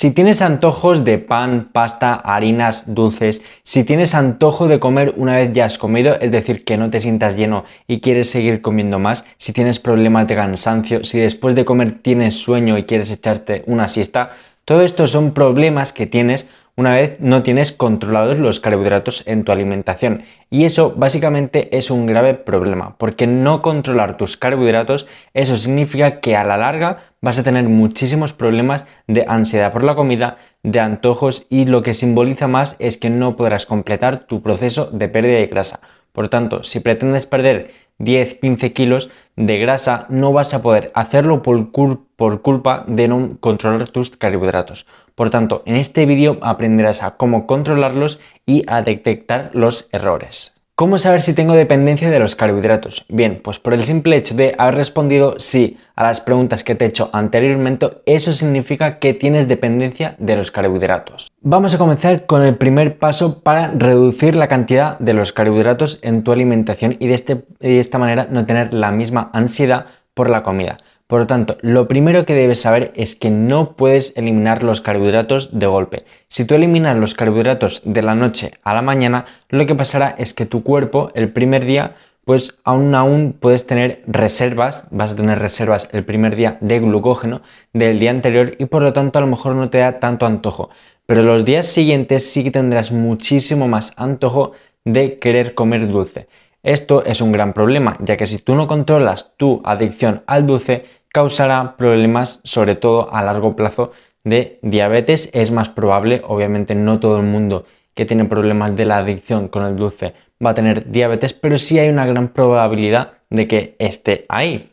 Si tienes antojos de pan, pasta, harinas, dulces, si tienes antojo de comer una vez ya has comido, es decir, que no te sientas lleno y quieres seguir comiendo más, si tienes problemas de cansancio, si después de comer tienes sueño y quieres echarte una siesta, todo esto son problemas que tienes una vez no tienes controlados los carbohidratos en tu alimentación. Y eso básicamente es un grave problema, porque no controlar tus carbohidratos, eso significa que a la larga vas a tener muchísimos problemas de ansiedad por la comida, de antojos, y lo que simboliza más es que no podrás completar tu proceso de pérdida de grasa. Por tanto, si pretendes perder 10-15 kilos de grasa, no vas a poder hacerlo por culpa de no controlar tus carbohidratos. Por tanto, en este vídeo aprenderás a cómo controlarlos y a detectar los errores. ¿Cómo saber si tengo dependencia de los carbohidratos? Bien, pues por el simple hecho de haber respondido sí a las preguntas que te he hecho anteriormente, eso significa que tienes dependencia de los carbohidratos. Vamos a comenzar con el primer paso para reducir la cantidad de los carbohidratos en tu alimentación y de esta manera no tener la misma ansiedad por la comida. Por lo tanto, lo primero que debes saber es que no puedes eliminar los carbohidratos de golpe. Si tú eliminas los carbohidratos de la noche a la mañana, lo que pasará es que tu cuerpo el primer día, pues aún puedes tener reservas, vas a tener reservas el primer día de glucógeno del día anterior y por lo tanto a lo mejor no te da tanto antojo. Pero los días siguientes sí que tendrás muchísimo más antojo de querer comer dulce. Esto es un gran problema, ya que si tú no controlas tu adicción al dulce, causará problemas, sobre todo a largo plazo, de diabetes. Es más probable, obviamente no todo el mundo que tiene problemas de la adicción con el dulce va a tener diabetes, pero sí hay una gran probabilidad de que esté ahí.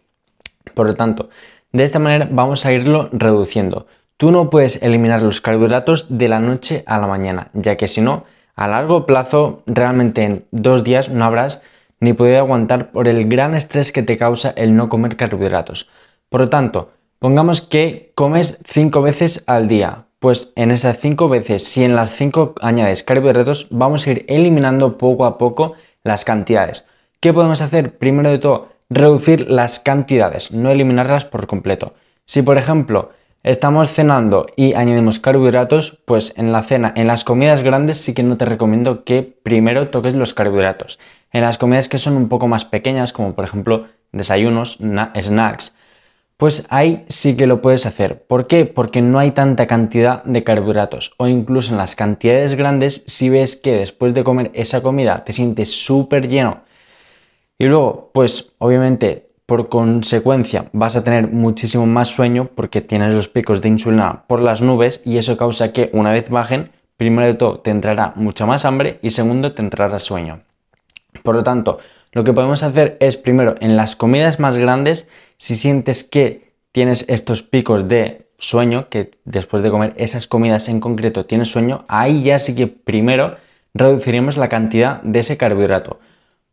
Por lo tanto, de esta manera vamos a irlo reduciendo. Tú no puedes eliminar los carbohidratos de la noche a la mañana, ya que si no, a largo plazo, realmente en 2 días no habrás ni poder aguantar por el gran estrés que te causa el no comer carbohidratos. Por lo tanto, pongamos que comes 5 veces al día, pues en esas 5 veces, si en las 5 añades carbohidratos, vamos a ir eliminando poco a poco las cantidades. ¿Qué podemos hacer? Primero de todo, reducir las cantidades, no eliminarlas por completo. Si por ejemplo estamos cenando y añadimos carbohidratos, pues en la cena, en las comidas grandes sí que no te recomiendo que primero toques los carbohidratos. En las comidas que son un poco más pequeñas, como por ejemplo desayunos, snacks, pues ahí sí que lo puedes hacer. ¿Por qué? Porque no hay tanta cantidad de carbohidratos. O incluso en las cantidades grandes, si ves que después de comer esa comida te sientes súper lleno y luego, pues obviamente por consecuencia vas a tener muchísimo más sueño porque tienes los picos de insulina por las nubes y eso causa que una vez bajen, primero de todo te entrará mucha más hambre y segundo te entrará sueño. Por lo tanto, lo que podemos hacer es primero en las comidas más grandes, si sientes que tienes estos picos de sueño, que después de comer esas comidas en concreto tienes sueño, ahí ya sí que primero reduciremos la cantidad de ese carbohidrato.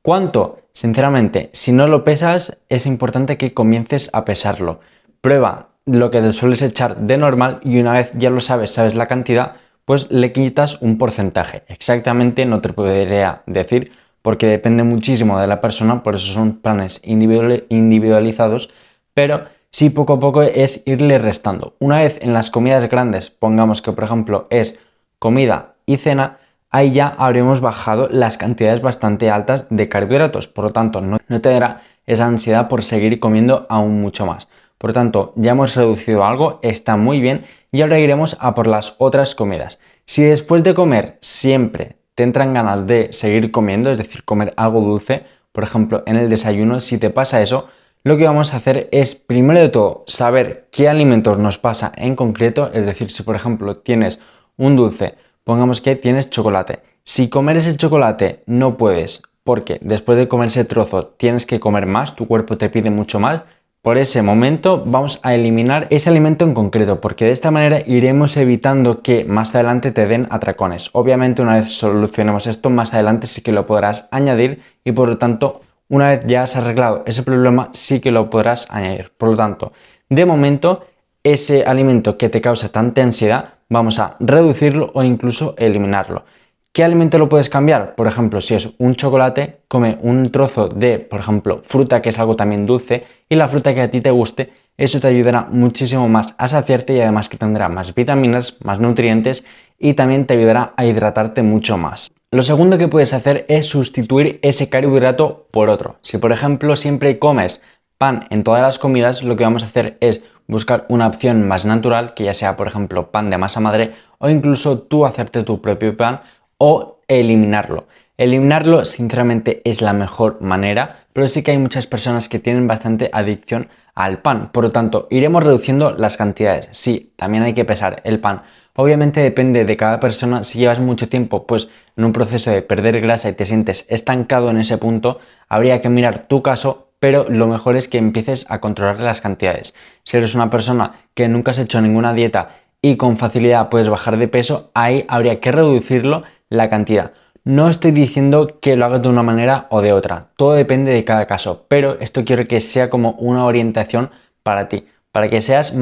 ¿Cuánto? Sinceramente, si no lo pesas, es importante que comiences a pesarlo. Prueba lo que te sueles echar de normal y una vez ya lo sabes la cantidad, pues le quitas un porcentaje. Exactamente no te podría decir porque depende muchísimo de la persona, por eso son planes individualizados, pero sí poco a poco es irle restando. Una vez en las comidas grandes, pongamos que por ejemplo es comida y cena, ahí ya habremos bajado las cantidades bastante altas de carbohidratos, por lo tanto no te dará esa ansiedad por seguir comiendo aún mucho más. Por lo tanto, ya hemos reducido algo, está muy bien y ahora iremos a por las otras comidas. Si después de comer siempre te entran ganas de seguir comiendo, es decir, comer algo dulce, por ejemplo en el desayuno, si te pasa eso, lo que vamos a hacer es primero de todo saber qué alimentos nos pasa en concreto, es decir, si por ejemplo tienes un dulce, pongamos que tienes chocolate. Si comer ese chocolate no puedes, porque después de comer ese trozo tienes que comer más, tu cuerpo te pide mucho más, por ese momento vamos a eliminar ese alimento en concreto, porque de esta manera iremos evitando que más adelante te den atracones. Obviamente una vez solucionemos esto, más adelante sí que lo podrás añadir y por lo tanto una vez ya has arreglado ese problema sí que lo podrás añadir. Por lo tanto, de momento ese alimento que te causa tanta ansiedad vamos a reducirlo o incluso eliminarlo. ¿Qué alimento lo puedes cambiar? Por ejemplo, si es un chocolate, come un trozo de, por ejemplo, fruta, que es algo también dulce, y la fruta que a ti te guste, eso te ayudará muchísimo más a saciarte y además que tendrá más vitaminas, más nutrientes y también te ayudará a hidratarte mucho más. Lo segundo que puedes hacer es sustituir ese carbohidrato por otro. Si por ejemplo siempre comes pan en todas las comidas, lo que vamos a hacer es buscar una opción más natural, que ya sea por ejemplo pan de masa madre o incluso tú hacerte tu propio pan o eliminarlo. Eliminarlo sinceramente es la mejor manera, pero sí que hay muchas personas que tienen bastante adicción al pan. Por lo tanto, iremos reduciendo las cantidades. Sí, también hay que pesar el pan. Obviamente depende de cada persona. Si llevas mucho tiempo pues en un proceso de perder grasa y te sientes estancado en ese punto, habría que mirar tu caso, pero lo mejor es que empieces a controlar las cantidades. Si eres una persona que nunca has hecho ninguna dieta y con facilidad puedes bajar de peso, ahí habría que reducirlo la cantidad. No estoy diciendo que lo hagas de una manera o de otra, todo depende de cada caso, pero esto quiero que sea como una orientación para ti, para que sepas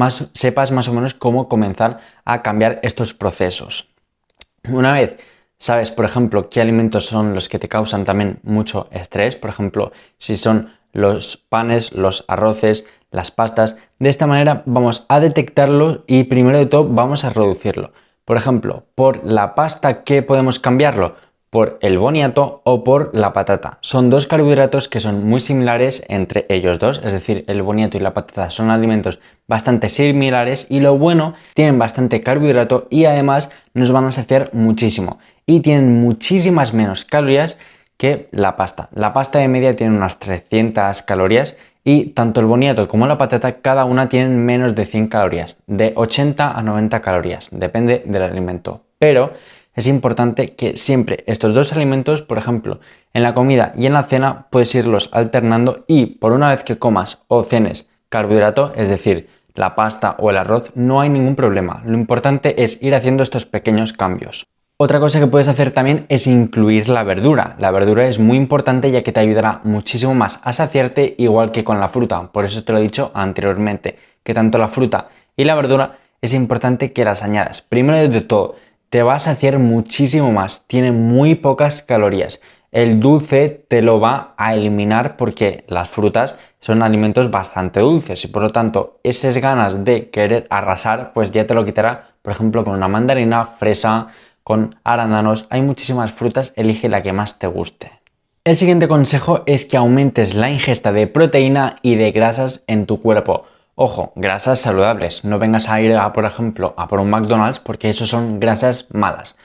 más o menos cómo comenzar a cambiar estos procesos. Una vez sabes, por ejemplo, qué alimentos son los que te causan también mucho estrés, por ejemplo, si son los panes, los arroces, las pastas, de esta manera vamos a detectarlo y primero de todo vamos a reducirlo. Por ejemplo, por la pasta, ¿qué podemos cambiarlo? Por el boniato o por la patata. Son dos carbohidratos que son muy similares entre ellos dos, es decir, el boniato y la patata son alimentos bastante similares y lo bueno, tienen bastante carbohidrato y además nos van a saciar muchísimo y tienen muchísimas menos calorías que la pasta. La pasta de media tiene unas 300 calorías y tanto el boniato como la patata cada una tienen menos de 100 calorías, de 80 a 90 calorías, depende del alimento. Pero es importante que siempre estos dos alimentos, por ejemplo, en la comida y en la cena, puedes irlos alternando y por una vez que comas o cenes carbohidrato, es decir, la pasta o el arroz, no hay ningún problema. Lo importante es ir haciendo estos pequeños cambios. Otra cosa que puedes hacer también es incluir la verdura. La verdura es muy importante ya que te ayudará muchísimo más a saciarte igual que con la fruta. Por eso te lo he dicho anteriormente, que tanto la fruta y la verdura es importante que las añadas. Primero de todo, te va a saciar muchísimo más. Tiene muy pocas calorías. El dulce te lo va a eliminar porque las frutas son alimentos bastante dulces y por lo tanto esas ganas de querer arrasar pues ya te lo quitará, por ejemplo, con una mandarina, fresa, con arándanos. Hay muchísimas frutas, elige la que más te guste. El siguiente consejo es que aumentes la ingesta de proteína y de grasas en tu cuerpo. Ojo, grasas saludables. No vengas a ir por ejemplo, a por un McDonald's porque eso son grasas malas.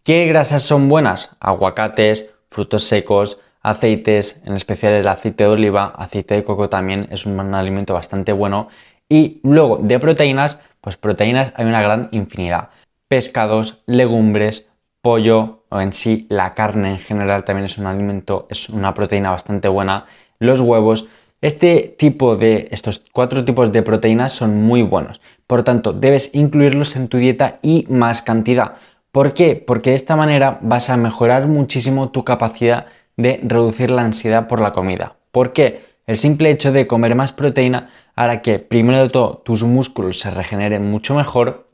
¿Qué grasas son buenas? Aguacates, frutos secos, aceites, en especial el aceite de oliva, aceite de coco también es un alimento bastante bueno. Y luego de proteínas, pues proteínas hay una gran infinidad. Pescados, legumbres, pollo o en sí la carne en general también es un alimento, es una proteína bastante buena. Los huevos, estos 4 tipos de proteínas son muy buenos. Por lo tanto, debes incluirlos en tu dieta y más cantidad. ¿Por qué? Porque de esta manera vas a mejorar muchísimo tu capacidad de reducir la ansiedad por la comida. ¿Por qué? El simple hecho de comer más proteína hará que, primero de todo, tus músculos se regeneren mucho mejor.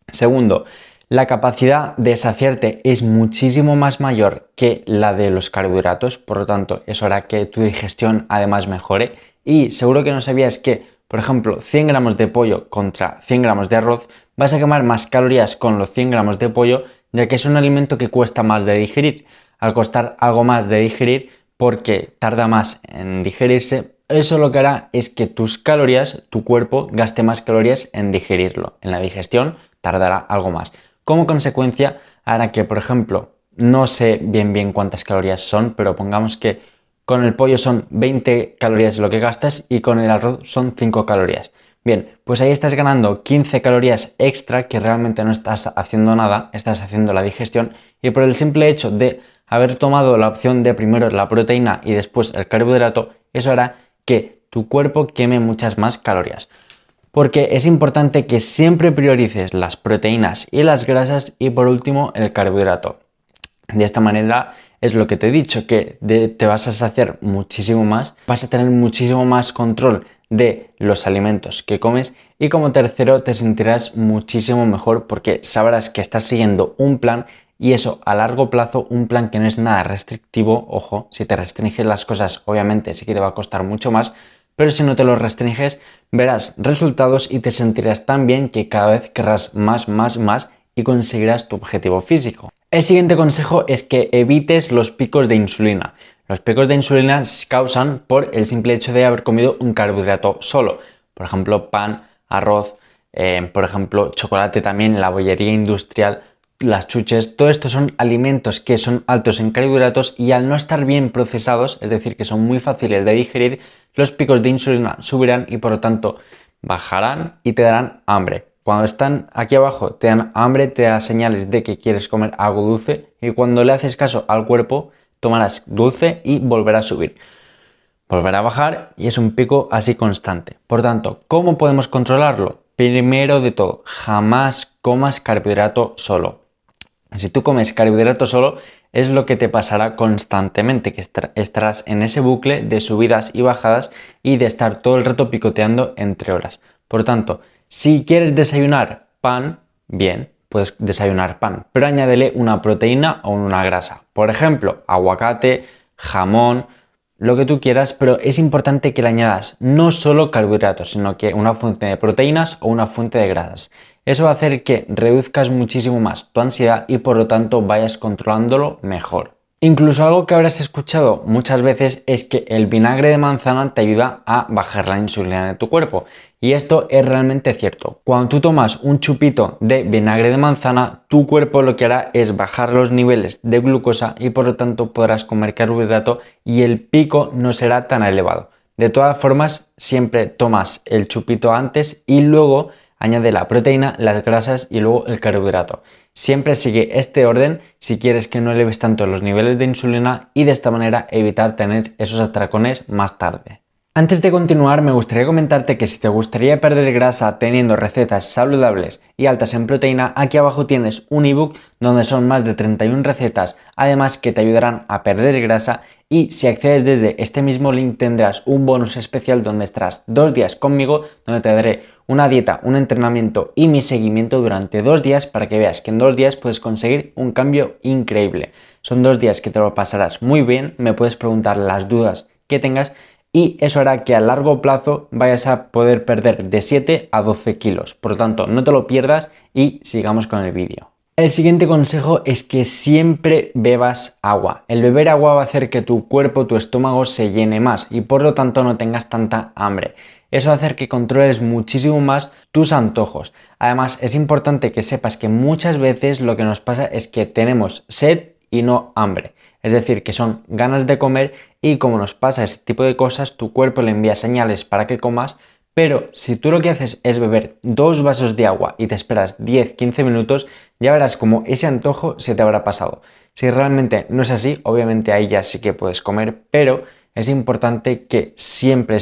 Segundo, la capacidad de saciarte es muchísimo más mayor que la de los carbohidratos, por lo tanto, eso hará que tu digestión además mejore. Y seguro que no sabías que, por ejemplo, 100 gramos de pollo contra 100 gramos de arroz, vas a quemar más calorías con los 100 gramos de pollo, ya que es un alimento que cuesta más de digerir. Al costar algo más de digerir, porque tarda más en digerirse, eso lo que hará es que tus calorías, tu cuerpo, gaste más calorías en digerirlo. En la digestión tardará algo más. Como consecuencia, hará que, por ejemplo, no sé bien cuántas calorías son, pero pongamos que con el pollo son 20 calorías lo que gastas y con el arroz son 5 calorías. Bien, pues ahí estás ganando 15 calorías extra que realmente no estás haciendo nada, estás haciendo la digestión y por el simple hecho de haber tomado la opción de primero la proteína y después el carbohidrato, eso hará que tu cuerpo queme muchas más calorías. Porque es importante que siempre priorices las proteínas y las grasas y por último el carbohidrato. De esta manera es lo que te he dicho, que te vas a saciar muchísimo más, vas a tener muchísimo más control de los alimentos que comes y como tercero te sentirás muchísimo mejor porque sabrás que estás siguiendo un plan y eso a largo plazo, un plan que no es nada restrictivo, ojo, si te restringes las cosas obviamente sí que te va a costar mucho más, pero si no te lo restringes verás resultados y te sentirás tan bien que cada vez querrás más y conseguirás tu objetivo físico. El siguiente consejo es que evites los picos de insulina. Los picos de insulina se causan por el simple hecho de haber comido un carbohidrato solo, por ejemplo pan, arroz, por ejemplo chocolate también, la bollería industrial, las chuches, todo esto son alimentos que son altos en carbohidratos y al no estar bien procesados, es decir, que son muy fáciles de digerir, los picos de insulina subirán y por lo tanto bajarán y te darán hambre. Cuando están aquí abajo te dan hambre, te da señales de que quieres comer algo dulce y cuando le haces caso al cuerpo tomarás dulce y volverá a subir. Volverá a bajar y es un pico así constante. Por tanto, ¿cómo podemos controlarlo? Primero de todo, jamás comas carbohidrato solo. Si tú comes carbohidrato solo, es lo que te pasará constantemente, que estarás en ese bucle de subidas y bajadas y de estar todo el rato picoteando entre horas. Por tanto, si quieres desayunar pan, bien, puedes desayunar pan, pero añádele una proteína o una grasa. Por ejemplo, aguacate, jamón, lo que tú quieras, pero es importante que le añadas no solo carbohidratos, sino que una fuente de proteínas o una fuente de grasas. Eso va a hacer que reduzcas muchísimo más tu ansiedad y por lo tanto vayas controlándolo mejor. Incluso algo que habrás escuchado muchas veces es que el vinagre de manzana te ayuda a bajar la insulina de tu cuerpo. Y esto es realmente cierto. Cuando tú tomas un chupito de vinagre de manzana, tu cuerpo lo que hará es bajar los niveles de glucosa y por lo tanto podrás comer carbohidrato y el pico no será tan elevado. De todas formas, siempre tomas el chupito antes y luego añade la proteína, las grasas y luego el carbohidrato. Siempre sigue este orden si quieres que no eleves tanto los niveles de insulina y de esta manera evitar tener esos atracones más tarde. Antes de continuar, me gustaría comentarte que si te gustaría perder grasa teniendo recetas saludables y altas en proteína, aquí abajo tienes un ebook donde son más de 31 recetas, además que te ayudarán a perder grasa y si accedes desde este mismo link tendrás un bonus especial donde estarás 2 días conmigo, donde te daré una dieta, un entrenamiento y mi seguimiento durante 2 días para que veas que en 2 días puedes conseguir un cambio increíble. Son 2 días que te lo pasarás muy bien, me puedes preguntar las dudas que tengas y eso hará que a largo plazo vayas a poder perder de 7 a 12 kilos. Por lo tanto, no te lo pierdas y sigamos con el vídeo. El siguiente consejo es que siempre bebas agua. El beber agua va a hacer que tu cuerpo, tu estómago se llene más y por lo tanto no tengas tanta hambre. Eso va a hacer que controles muchísimo más tus antojos. Además, es importante que sepas que muchas veces lo que nos pasa es que tenemos sed y no hambre. Es decir, que son ganas de comer y como nos pasa ese tipo de cosas, tu cuerpo le envía señales para que comas, pero si tú lo que haces es beber 2 vasos de agua y te esperas 10-15 minutos, ya verás como ese antojo se te habrá pasado. Si realmente no es así, obviamente ahí ya sí que puedes comer, pero es importante que siempre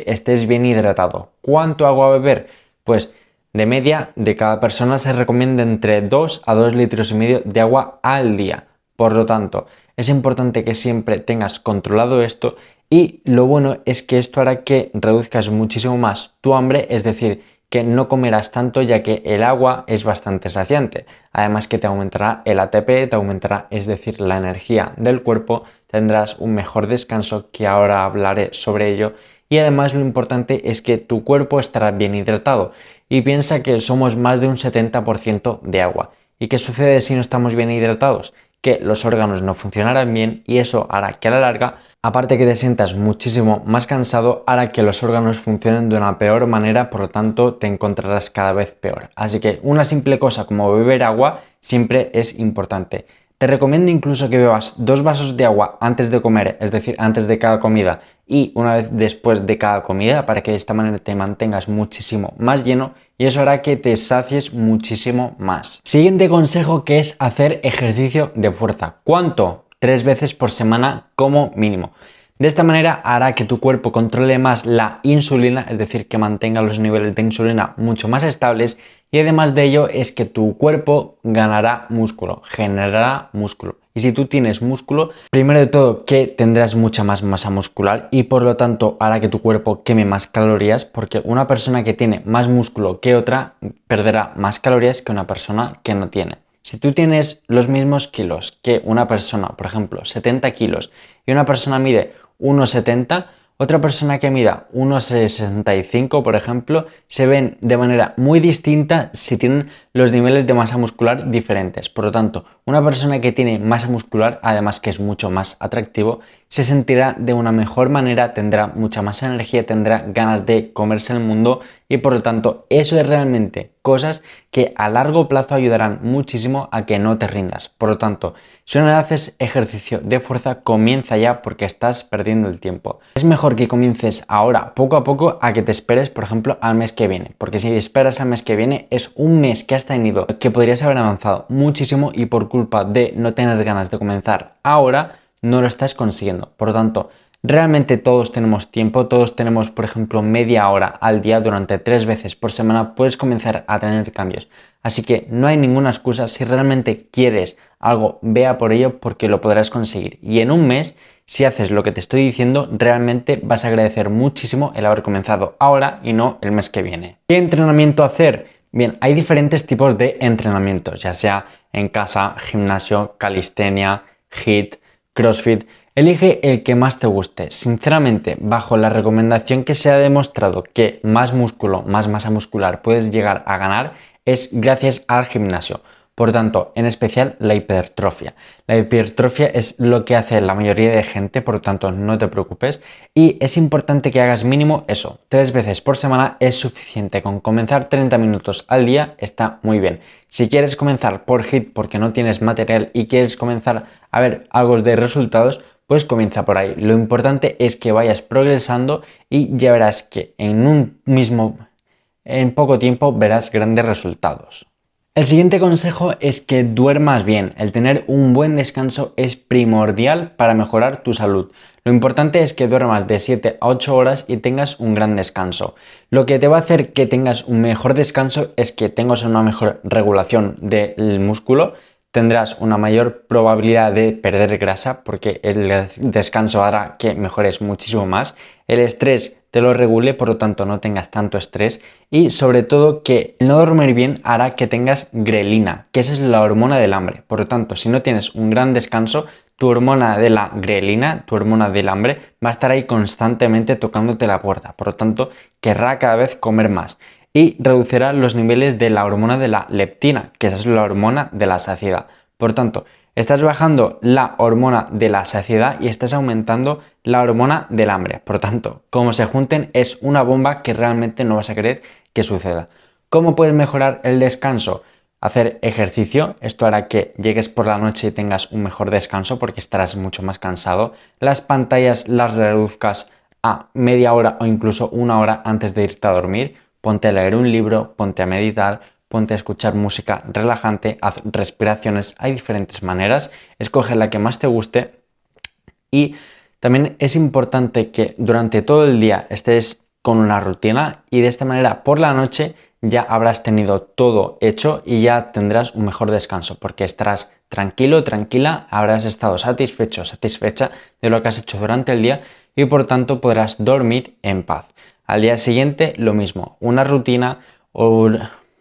estés bien hidratado. ¿Cuánto agua beber? Pues de media de cada persona se recomienda entre 2 a 2,5 litros de agua al día. Por lo tanto, es importante que siempre tengas controlado esto y lo bueno es que esto hará que reduzcas muchísimo más tu hambre, es decir, que no comerás tanto ya que el agua es bastante saciante. Además que te aumentará el ATP, te aumentará, es decir, la energía del cuerpo, tendrás un mejor descanso que ahora hablaré sobre ello y además lo importante es que tu cuerpo estará bien hidratado y piensa que somos más de un 70% de agua. ¿Y qué sucede si no estamos bien hidratados? Que los órganos no funcionarán bien y eso hará que a la larga, aparte que te sientas muchísimo más cansado, hará que los órganos funcionen de una peor manera, por lo tanto te encontrarás cada vez peor. Así que una simple cosa como beber agua siempre es importante. Te recomiendo incluso que bebas 2 vasos de agua antes de comer, es decir, antes de cada comida y una vez después de cada comida para que de esta manera te mantengas muchísimo más lleno y eso hará que te sacies muchísimo más. Siguiente consejo que es hacer ejercicio de fuerza. ¿Cuánto? 3 veces por semana como mínimo. De esta manera hará que tu cuerpo controle más la insulina, es decir, que mantenga los niveles de insulina mucho más estables y además de ello es que tu cuerpo ganará músculo, generará músculo. Y si tú tienes músculo, primero de todo que tendrás mucha más masa muscular y por lo tanto hará que tu cuerpo queme más calorías porque una persona que tiene más músculo que otra perderá más calorías que una persona que no tiene. Si tú tienes los mismos kilos que una persona, por ejemplo, 70 kilos, y una persona mide 1,70, otra persona que mida 1,65, por ejemplo, se ven de manera muy distinta si tienen los niveles de masa muscular diferentes. Por lo tanto, una persona que tiene masa muscular, además que es mucho más atractivo, se sentirá de una mejor manera, tendrá mucha más energía, tendrá ganas de comerse el mundo y por lo tanto eso es realmente cosas que a largo plazo ayudarán muchísimo a que no te rindas. Por lo tanto, si no haces ejercicio de fuerza, comienza ya porque estás perdiendo el tiempo. Es mejor que comiences ahora, poco a poco, a que te esperes, por ejemplo, al mes que viene. Porque si esperas al mes que viene, es un mes que has tenido que podrías haber avanzado muchísimo y por culpa de no tener ganas de comenzar ahora, no lo estás consiguiendo. Por lo tanto, realmente todos tenemos tiempo, todos tenemos, por ejemplo, media hora al día durante 3 veces por semana, puedes comenzar a tener cambios. Así que no hay ninguna excusa, si realmente quieres algo, vea por ello porque lo podrás conseguir. Y en un mes, si haces lo que te estoy diciendo, realmente vas a agradecer muchísimo el haber comenzado ahora y no el mes que viene. ¿Qué entrenamiento hacer? Bien, hay diferentes tipos de entrenamientos, ya sea en casa, gimnasio, calistenia, HIIT, CrossFit. Elige el que más te guste. Sinceramente, bajo la recomendación que se ha demostrado que más músculo, más masa muscular puedes llegar a ganar, es gracias al gimnasio. Por tanto, en especial la hipertrofia. La hipertrofia es lo que hace la mayoría de gente, por tanto no te preocupes. Y es importante que hagas mínimo eso. 3 veces por semana es suficiente. Con comenzar 30 minutos al día está muy bien. Si quieres comenzar por HIIT porque no tienes material y quieres comenzar a ver algo de resultados, pues comienza por ahí. Lo importante es que vayas progresando y ya verás que en poco tiempo verás grandes resultados. El siguiente consejo es que duermas bien. El tener un buen descanso es primordial para mejorar tu salud. Lo importante es que duermas de 7 a 8 horas y tengas un gran descanso. Lo que te va a hacer que tengas un mejor descanso es que tengas una mejor regulación del músculo, tendrás una mayor probabilidad de perder grasa porque el descanso hará que mejores muchísimo más. El estrés te lo regule, por lo tanto no tengas tanto estrés y sobre todo que el no dormir bien hará que tengas grelina, que esa es la hormona del hambre. Por lo tanto, si no tienes un gran descanso, tu hormona de la grelina, tu hormona del hambre, va a estar ahí constantemente tocándote la puerta. Por lo tanto, querrá cada vez comer más y reducirá los niveles de la hormona de la leptina, que esa es la hormona de la saciedad. Por tanto, estás bajando la hormona de la saciedad y estás aumentando la hormona del hambre. Por tanto, como se junten, es una bomba que realmente no vas a querer que suceda. ¿Cómo puedes mejorar el descanso? Hacer ejercicio, esto hará que llegues por la noche y tengas un mejor descanso porque estarás mucho más cansado. Las pantallas las reduzcas a media hora o incluso 1 hora antes de irte a dormir. Ponte a leer un libro, ponte a meditar, ponte a escuchar música relajante, haz respiraciones, hay diferentes maneras, escoge la que más te guste y también es importante que durante todo el día estés con una rutina y de esta manera por la noche ya habrás tenido todo hecho y ya tendrás un mejor descanso porque estarás tranquilo, tranquila, habrás estado satisfecho, satisfecha de lo que has hecho durante el día y por tanto podrás dormir en paz. Al día siguiente lo mismo, una rutina o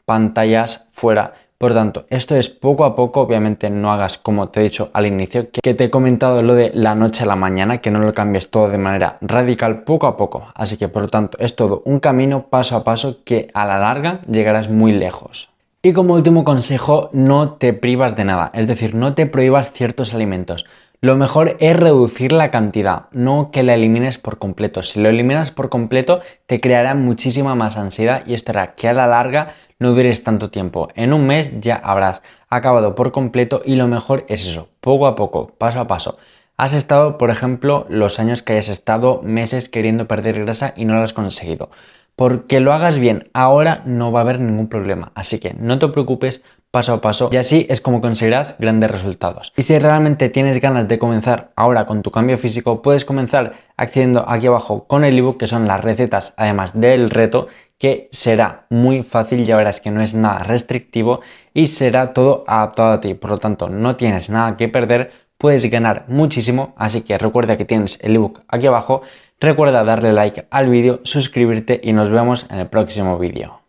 pantallas fuera. Por tanto, esto es poco a poco, obviamente no hagas como te he dicho al inicio, que te he comentado lo de la noche a la mañana, que no lo cambies todo de manera radical poco a poco. Así que por lo tanto es todo un camino paso a paso que a la larga llegarás muy lejos. Y como último consejo, no te privas de nada, es decir, no te prohíbas ciertos alimentos. Lo mejor es reducir la cantidad, no que la elimines por completo. Si lo eliminas por completo, te creará muchísima más ansiedad y esto hará que a la larga no dures tanto tiempo. En un mes ya habrás acabado por completo y lo mejor es eso, poco a poco, paso a paso. Has estado, por ejemplo, los años que hayas estado meses queriendo perder grasa y no lo has conseguido. Porque lo hagas bien, ahora no va a haber ningún problema. Así que no te preocupes, paso a paso y así es como conseguirás grandes resultados. Y si realmente tienes ganas de comenzar ahora con tu cambio físico, puedes comenzar accediendo aquí abajo con el ebook que son las recetas además del reto, que será muy fácil, ya verás que no es nada restrictivo y será todo adaptado a ti. Por lo tanto, no tienes nada que perder, puedes ganar muchísimo, así que recuerda que tienes el ebook aquí abajo. Recuerda darle like al vídeo, suscribirte y nos vemos en el próximo vídeo.